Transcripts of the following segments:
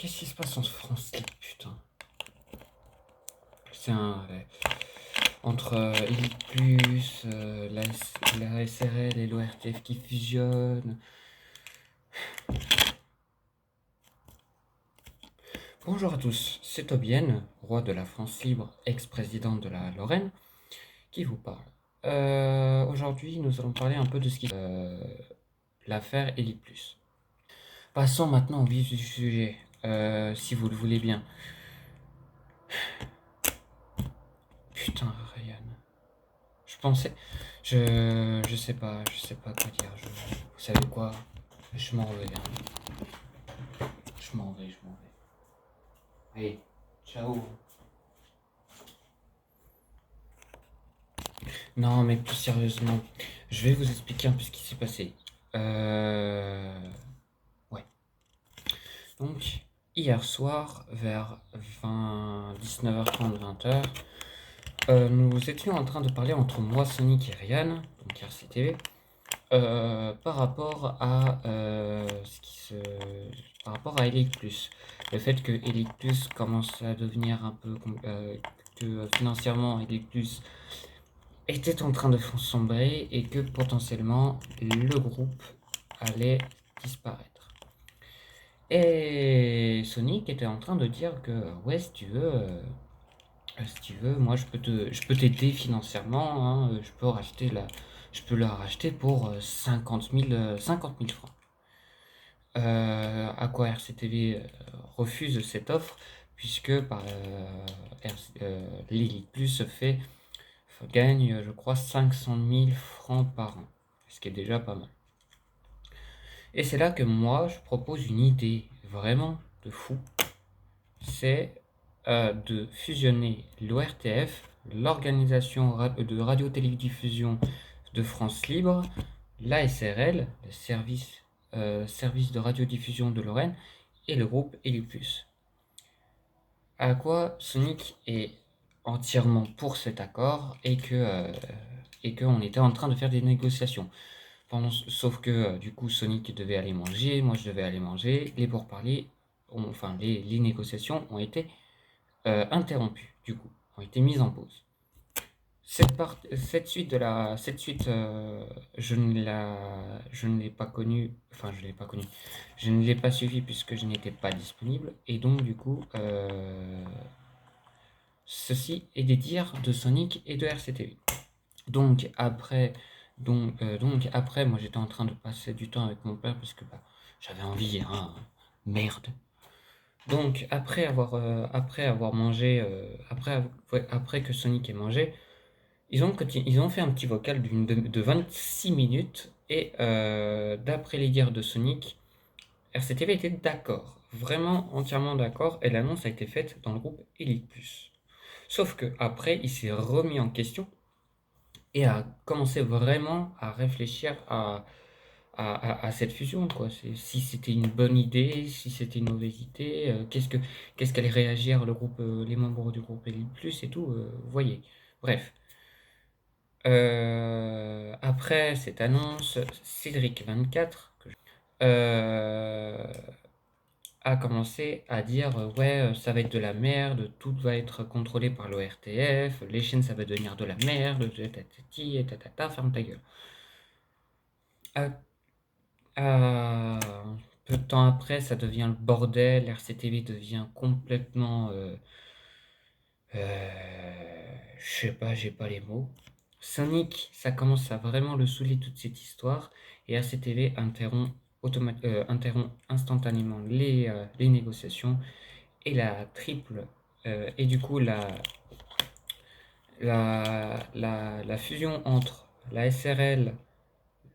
Qu'est-ce qui se passe en France, putain? C'est un... entre Elite Plus, la SRL et l'ORTF qui fusionnent. Bonjour à tous, c'est Tobienne, roi de la France libre, ex-président de la Lorraine, qui vous parle. Aujourd'hui, nous allons parler un peu de ce qui... l'affaire Elite Plus. Passons maintenant au vif du sujet, si vous le voulez bien. Putain, Ryan. Je pensais... Je sais pas quoi dire. Vous savez quoi? Je m'en vais. Je m'en vais. Allez, ciao. Non, mais plus sérieusement, je vais vous expliquer un peu ce qui s'est passé. Ouais. Donc, hier soir, vers 19h30, 20h, nous étions en train de parler entre moi, Sonic et Ryan, donc RCTV, par rapport à par rapport à Elite Plus. Le fait que Elite Plus commence à devenir un peu que financièrement Elite Plus était en train de sombrer et que potentiellement le groupe allait disparaître. Et Sonic était en train de dire que ouais, si tu veux, moi je peux t'aider financièrement, hein, je peux la racheter pour 50 000 francs. À quoi RCTV refuse cette offre puisque l'Elite Plus gagne, je crois, 500 000 francs par an, ce qui est déjà pas mal. Et c'est là que moi, je propose une idée vraiment de fou. C'est de fusionner l'ORTF, l'organisation de radio-télédiffusion de France Libre, l'ASRL, le service de radiodiffusion de Lorraine, et le groupe Elipus. À quoi Sonic est entièrement pour cet accord et qu'on était en train de faire des négociations. Sauf que du coup Sonic devait aller manger, moi je devais aller manger, les pourparlers, les négociations ont été interrompues, du coup, ont été mises en pause. Cette suite, je ne l'ai pas connue, je ne l'ai pas suivie puisque je n'étais pas disponible, et donc du coup, ceci est des dires de Sonic et de RCTV. Donc après, moi j'étais en train de passer du temps avec mon père parce que j'avais envie, hein, merde. Donc après avoir mangé, après que Sonic ait mangé, ils ont fait un petit vocal de 26 minutes et d'après les dires de Sonic, RCTV était d'accord, vraiment entièrement d'accord, et l'annonce a été faite dans le groupe Elite Plus. Sauf que après, il s'est remis en question et a commencé vraiment à réfléchir à cette fusion, quoi. Si c'était une bonne idée, si c'était une mauvaise idée, qu'est-ce qu'allait réagir les membres du groupe Elite Plus et tout, vous voyez. Bref. Après cette annonce, Cédric24 a commencé à dire ouais, ça va être de la merde, tout va être contrôlé par l'ORTF, les chaînes ça va devenir de la merde, tatati et tatata, ferme ta gueule. Un peu de temps après, ça devient le bordel, RCTV devient complètement... je sais pas, j'ai pas les mots. Sonic, ça commence à vraiment le saouler toute cette histoire, et RCTV interrompt instantanément les négociations, et et du coup la fusion entre la SRL,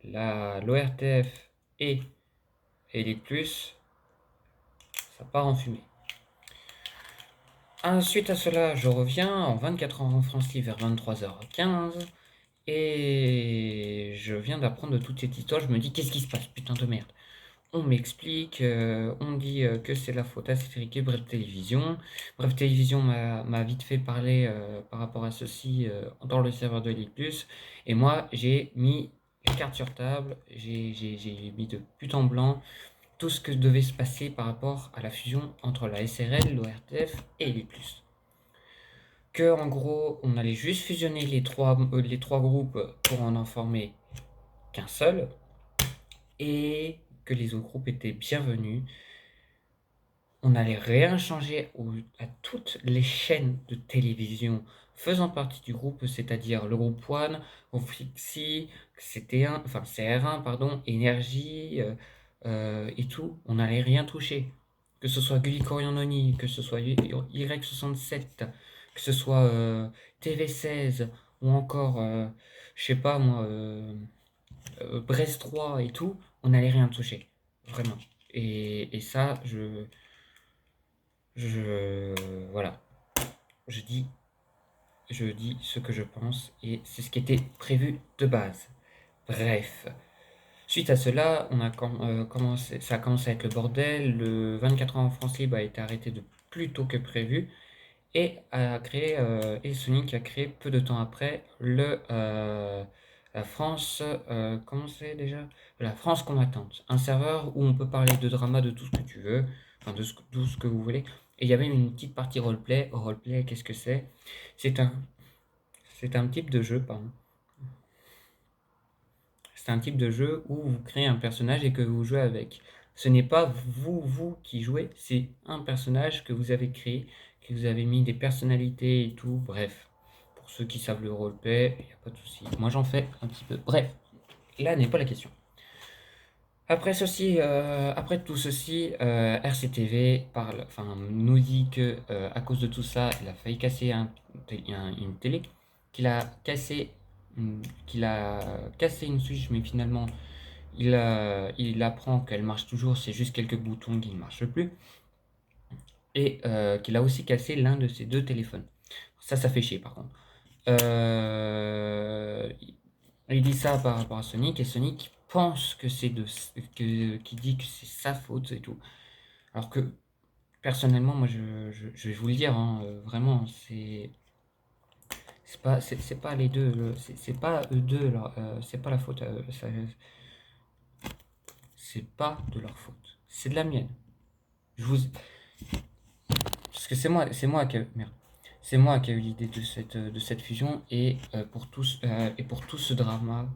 l'ORTF et Elite Plus, ça part en fumée. Ensuite à cela, je reviens en 24 heures en France Live vers 23h15 et je viens d'apprendre de toute cette histoire. Je me dis, qu'est-ce qui se passe, putain de merde? On m'explique, on dit que c'est la faute à Cédric et Bref Télévision. Bref Télévision m'a vite fait parler par rapport à ceci dans le serveur de Ligue Plus. Et moi, j'ai mis les cartes sur table, j'ai mis de but en blanc tout ce que devait se passer par rapport à la fusion entre la SRL, l'ORTF et Elite+. Que en gros, on allait juste fusionner les trois groupes pour en former qu'un seul, et que les autres groupes étaient bienvenus. On n'allait rien changer à toutes les chaînes de télévision faisant partie du groupe, c'est-à-dire le groupe One, groupe Flixi, CR1, pardon, Énergie, et tout. On n'allait rien toucher. Que ce soit Gulli Coriandoni, que ce soit Y67, que ce soit TV16, ou encore, je sais pas moi, Brest 3 et tout, on n'allait rien toucher. Vraiment. Et ça, je, voilà, je dis, je dis ce que je pense et c'est ce qui était prévu de base. Bref, suite à cela, ça a commencé à être le bordel. Le 24 heures en France Libre a été arrêté de plus tôt que prévu et Sonic a créé peu de temps après la France, comment c'est déjà? La France combattante, un serveur où on peut parler de drama, de tout ce que tu veux, enfin tout ce que vous voulez. Et il y avait une petite partie roleplay. Roleplay, qu'est-ce que c'est? C'est un, c'est un type de jeu, pardon. C'est un type de jeu où vous créez un personnage et que vous jouez avec. Ce n'est pas vous qui jouez, c'est un personnage que vous avez créé, que vous avez mis des personnalités et tout, bref. Pour ceux qui savent le roleplay, il n'y a pas de souci. Moi j'en fais un petit peu. Bref, là n'est pas la question. Après tout ceci, RCTV nous dit que à cause de tout ça, il a failli casser une télé, qu'il a cassé, qu'il a cassé une Switch, mais finalement il apprend qu'elle marche toujours, c'est juste quelques boutons qui ne marchent plus, et qu'il a aussi cassé l'un de ses deux téléphones. Ça fait chier par contre. Il dit ça par rapport à Sonic, et Sonic pense que qui dit que c'est sa faute et tout. Alors que personnellement, moi je vais vous le dire, hein, vraiment, c'est pas les deux, c'est pas eux deux, c'est pas la faute, c'est pas de leur faute, c'est de la mienne. Je vous, parce que c'est moi qui ai eu l'idée de cette fusion et pour tout ce drama,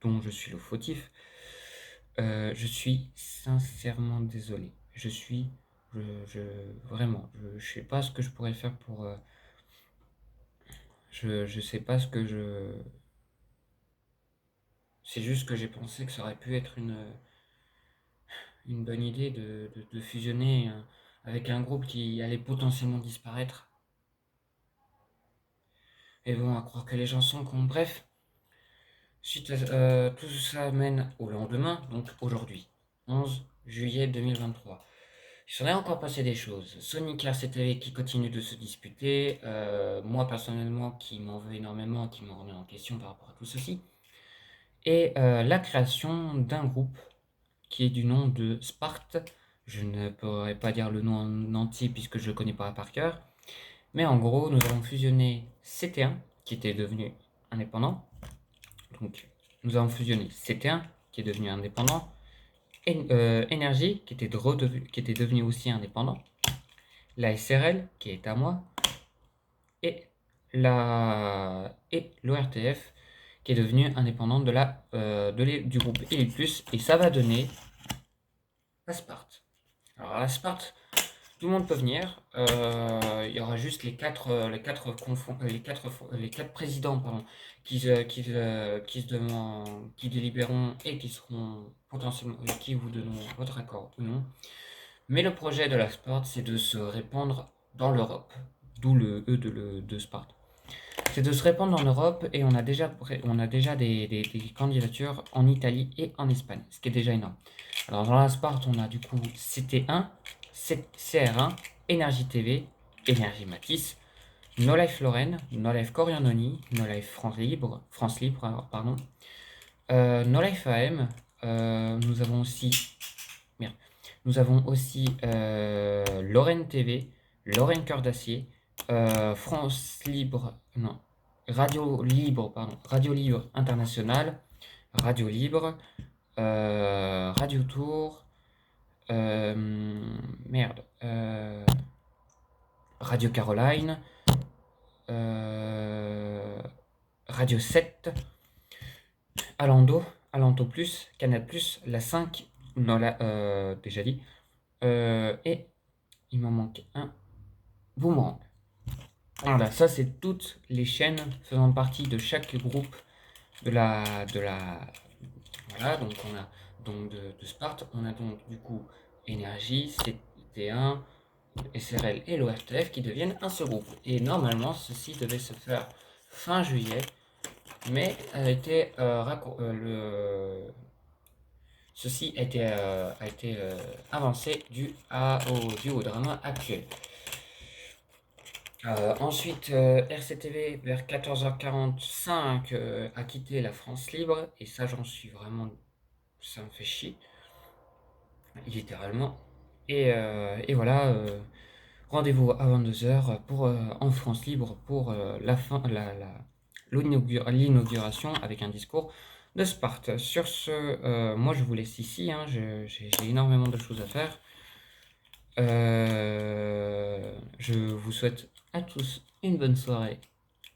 dont je suis le fautif. Je suis sincèrement désolé. Je vraiment, je sais pas ce que je pourrais faire pour. Je sais pas ce que je. C'est juste que j'ai pensé que ça aurait pu être une bonne idée de fusionner avec un groupe qui allait potentiellement disparaître. Et bon, à croire que les gens sont cons. Bref, tout ça mène au lendemain, donc aujourd'hui, 11 juillet 2023. Il s'en est encore passé des choses. Sonic et RCTV qui continuent de se disputer. Moi, personnellement, qui m'en veux énormément, qui me remet en question par rapport à tout ceci. Et la création d'un groupe qui est du nom de Sparte. Je ne pourrais pas dire le nom en entier puisque je ne le connais pas par cœur. Mais en gros, nous avons fusionné CT1, qui était devenu indépendant. Donc, nous avons fusionné CT1, qui est devenu indépendant. Énergie, qui était devenu aussi indépendant. La SRL, qui est à moi. Et l'ORTF, qui est devenu indépendant du groupe Elite+. Et ça va donner la Sparte. Alors la Sparte, tout le monde peut venir. Il y aura juste les quatre présidents, pardon, qui délibéreront et qui seront potentiellement, qui vous donneront votre accord ou non. Mais le projet de la Sparte, c'est de se répandre dans l'Europe, d'où le E de Sparte. C'est de se répandre en Europe et on a déjà des candidatures en Italie et en Espagne, ce qui est déjà énorme. Alors dans la Sparte, on a du coup CT1, CR1, Énergie TV, Énergie Matisse, No Life Lorraine, No Life Coriandoni, No Life France Libre, pardon, No Life AM, nous avons aussi Lorraine TV, Lorraine Cœur d'Acier, France Libre, non, Radio Libre International, Radio Libre, Radio Tour, merde, Radio Caroline, Radio 7, Alando, Alanto Plus, Canal Plus, la 5, non, déjà dit, et il m'en manque un, Boomerang. Voilà, ça c'est toutes les chaînes faisant partie de chaque groupe voilà, donc on a donc de Sparte, on a donc du coup Énergie, CT1, SRL et l'ORTF qui deviennent un seul groupe. Et normalement, ceci devait se faire fin juillet, mais ceci a été avancé dû au drama actuel. Ensuite, RCTV vers 14h45 a quitté la France libre, et ça j'en suis vraiment, ça me fait chier, littéralement. Et voilà, rendez-vous à 22h en France libre pour l'inauguration avec un discours de Sparte. Sur ce, moi je vous laisse ici, hein, j'ai énormément de choses à faire. Je vous souhaite à tous une bonne soirée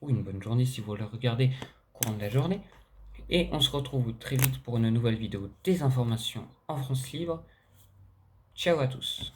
ou une bonne journée si vous le regardez au courant de la journée. Et on se retrouve très vite pour une nouvelle vidéo des informations en France libre. Ciao à tous.